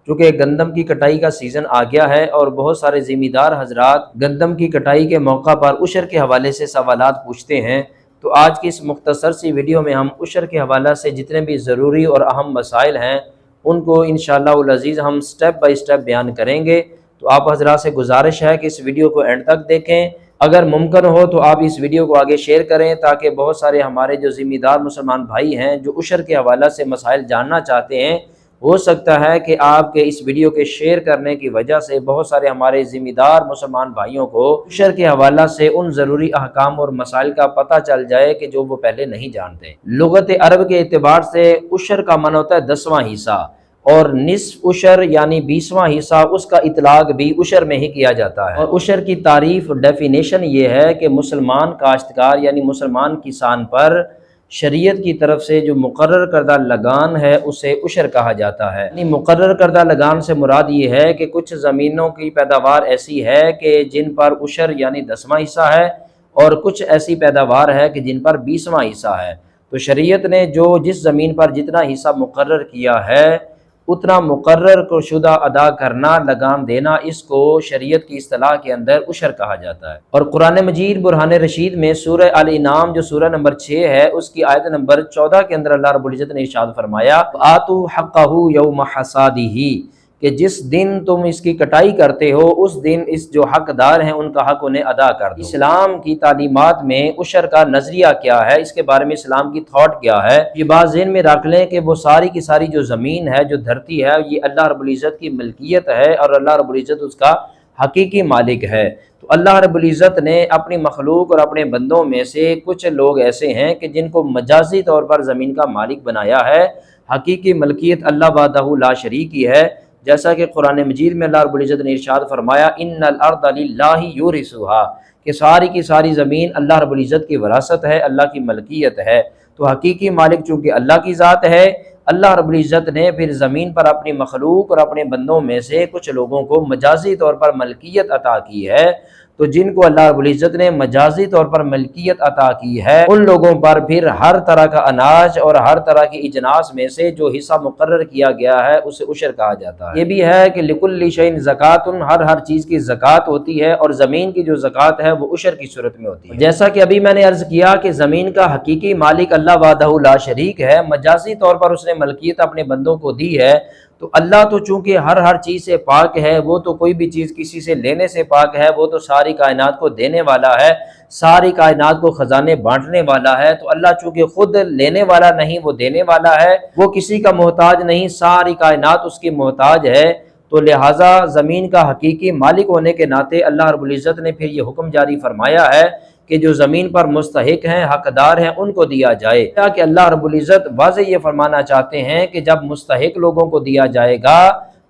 چونکہ گندم کی کٹائی کا سیزن آ گیا ہے اور بہت سارے ذمہ دار حضرات گندم کی کٹائی کے موقع پر عشر کے حوالے سے سوالات پوچھتے ہیں، تو آج کی اس مختصر سی ویڈیو میں ہم عشر کے حوالہ سے جتنے بھی ضروری اور اہم مسائل ہیں ان کو انشاءاللہ العزیز ہم سٹیپ بائی سٹیپ بیان کریں گے۔ تو آپ حضرات سے گزارش ہے کہ اس ویڈیو کو اینڈ تک دیکھیں، اگر ممکن ہو تو آپ اس ویڈیو کو آگے شیئر کریں تاکہ بہت سارے ہمارے جو ذمہ دار مسلمان بھائی ہیں جو عشر کے حوالہ سے مسائل جاننا چاہتے ہیں، ہو سکتا ہے کہ آپ کے اس ویڈیو کے شیئر کرنے کی وجہ سے بہت سارے ہمارے ذمہ دار مسلمان بھائیوں کو عشر کے حوالہ سے ان ضروری احکام اور مسائل کا پتہ چل جائے کہ جو وہ پہلے نہیں جانتے۔ لغت عرب کے اعتبار سے عشر کا معنی ہوتا ہے 10واں حصہ، اور نصف عشر یعنی 20واں حصہ اس کا اطلاق بھی عشر میں ہی کیا جاتا ہے۔ اور عشر کی تعریف ڈیفینیشن یہ ہے کہ مسلمان کاشتکار یعنی مسلمان کسان پر شریعت کی طرف سے جو مقرر کردہ لگان ہے اسے عشر کہا جاتا ہے۔ یعنی مقرر کردہ لگان سے مراد یہ ہے کہ کچھ زمینوں کی پیداوار ایسی ہے کہ جن پر عشر یعنی 10واں حصہ ہے، اور کچھ ایسی پیداوار ہے کہ جن پر 20واں حصہ ہے۔ تو شریعت نے جو جس زمین پر جتنا حصہ مقرر کیا ہے اتنا مقرر کو شدہ ادا کرنا، لگان دینا، اس کو شریعت کی اصطلاح کے اندر عشر کہا جاتا ہے۔ اور قرآن مجید برہان رشید میں سورہ الانعام جو سورہ نمبر 6 ہے اس کی آیت نمبر 14 کے اندر اللہ رب العزت نے ارشاد فرمایا آتوا حقہ یوم حصادہ، کہ جس دن تم اس کی کٹائی کرتے ہو اس دن اس جو حقدار ہیں ان کا حق انہیں ادا کر دو۔ اسلام کی تعلیمات میں عشر کا نظریہ کیا ہے، اس کے بارے میں اسلام کی تھاٹ کیا ہے، یہ بات ذہن میں رکھ لیں کہ وہ ساری کی ساری جو زمین ہے، جو دھرتی ہے، یہ اللہ رب العزت کی ملکیت ہے اور اللہ رب العزت اس کا حقیقی مالک ہے۔ تو اللہ رب العزت نے اپنی مخلوق اور اپنے بندوں میں سے کچھ لوگ ایسے ہیں کہ جن کو مجازی طور پر زمین کا مالک بنایا ہے، حقیقی ملکیت اللہ وحدہ لا شریک کی ہے، جیسا کہ قرآن مجید میں اللہ رب العزت نے ارشاد فرمایا ان الارض للہ یورثھا، کہ ساری کی ساری زمین اللہ رب العزت کی وراثت ہے، اللہ کی ملکیت ہے۔ تو حقیقی مالک چونکہ اللہ کی ذات ہے، اللہ رب العزت نے پھر زمین پر اپنی مخلوق اور اپنے بندوں میں سے کچھ لوگوں کو مجازی طور پر ملکیت عطا کی ہے۔ تو جن کو اللہ رب العزت نے مجازی طور پر ملکیت عطا کی ہے ان لوگوں پر پھر ہر طرح کا اناج اور ہر طرح کی اجناس میں سے جو حصہ مقرر کیا گیا ہے اسے عشر کہا جاتا ہے۔ یہ بھی ہے کہ لکل شیء زکوۃ، ہر چیز کی زکوٰۃ ہوتی ہے، اور زمین کی جو زکوٰۃ ہے وہ عشر کی صورت میں ہوتی ہے۔ جیسا کہ ابھی میں نے عرض کیا کہ زمین کا حقیقی مالک اللہ وحدہ لا شریک ہے، مجازی طور پر اس نے ملکیت اپنے بندوں کو دی ہے۔ تو اللہ تو چونکہ ہر چیز سے پاک ہے، وہ تو کوئی بھی چیز کسی سے لینے سے پاک ہے، وہ تو ساری کائنات کو دینے والا ہے، ساری کائنات کو خزانے بانٹنے والا ہے۔ تو اللہ چونکہ خود لینے والا نہیں، وہ دینے والا ہے، وہ کسی کا محتاج نہیں، ساری کائنات اس کی محتاج ہے۔ تو لہٰذا زمین کا حقیقی مالک ہونے کے ناطے اللہ رب العزت نے پھر یہ حکم جاری فرمایا ہے کہ جو زمین پر مستحق ہیں، حقدار ہیں، ان کو دیا جائے۔ کہ اللہ رب العزت واضح یہ فرمانا چاہتے ہیں کہ جب مستحق لوگوں کو دیا جائے گا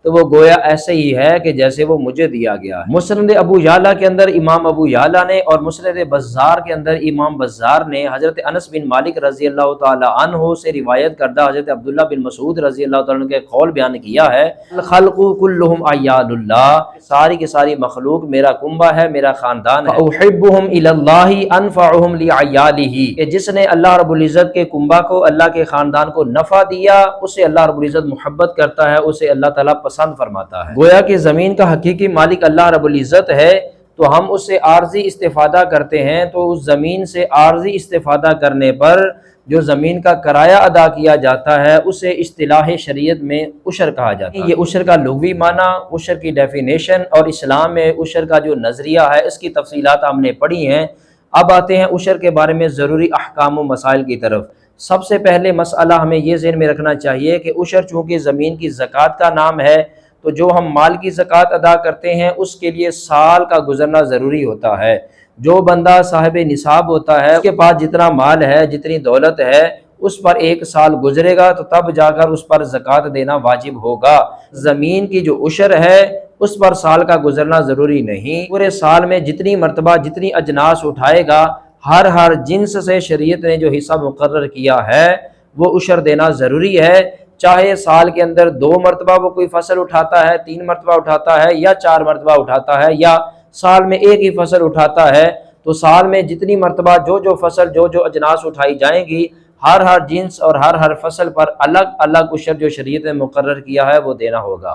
تو وہ گویا ایسے ہی ہے کہ جیسے وہ مجھے دیا گیا ہے۔ مسند ابو یعلا کے اندر امام ابو یعلا نے اور مسند بزار کے اندر امام بزار نے حضرت انس بن مالک رضی اللہ تعالی عنہ سے روایت کردہ حضرت عبداللہ بن مسعود رضی اللہ تعالی عنہ کے قول بیان کیا ہے الخلق کلہم عیال اللہ، ساری کی ساری مخلوق میرا کنبہ ہے، میرا خاندان ہے۔ احبہم الی اللہ انفعہم لعیالہ، کہ جس نے اللہ رب العزت کے کنبہ کو، اللہ کے خاندان کو نفع دیا، اسے اللہ رب العزت محبت کرتا ہے، اسے اللہ تعالیٰ پسند فرماتا ہے۔ گویا کہ زمین کا حقیقی مالک اللہ رب العزت ہے، تو ہم اس سے عارضی استفادہ کرتے ہیں، تو اس زمین سے عارضی استفادہ کرنے پر جو زمین کا کرایہ ادا کیا جاتا ہے اسے اصطلاح شریعت میں عشر کہا جاتا ہے۔ یہ عشر کا لغوی معنی، عشر کی ڈیفینیشن اور اسلام میں عشر کا جو نظریہ ہے اس کی تفصیلات ہم نے پڑھی ہیں۔ اب آتے ہیں عشر کے بارے میں ضروری احکام و مسائل کی طرف۔ سب سے پہلے مسئلہ ہمیں یہ ذہن میں رکھنا چاہیے کہ عشر چونکہ زمین کی زکوٰۃ کا نام ہے، تو جو ہم مال کی زکوٰۃ ادا کرتے ہیں اس کے لیے سال کا گزرنا ضروری ہوتا ہے۔ جو بندہ صاحب نصاب ہوتا ہے، اس کے پاس جتنا مال ہے، جتنی دولت ہے، اس پر 1 سال گزرے گا تو تب جا کر اس پر زکوٰۃ دینا واجب ہوگا۔ زمین کی جو عشر ہے اس پر سال کا گزرنا ضروری نہیں، پورے سال میں جتنی مرتبہ جتنی اجناس اٹھائے گا، ہر جنس سے شریعت نے جو حصہ مقرر کیا ہے وہ عشر دینا ضروری ہے، چاہے سال کے اندر 2 مرتبہ وہ کوئی فصل اٹھاتا ہے، 3 مرتبہ اٹھاتا ہے یا 4 مرتبہ اٹھاتا ہے، یا سال میں 1 ہی فصل اٹھاتا ہے، تو سال میں جتنی مرتبہ جو فصل جو اجناس اٹھائی جائیں گی، ہر جنس اور ہر فصل پر الگ الگ عشر جو شریعت نے مقرر کیا ہے وہ دینا ہوگا۔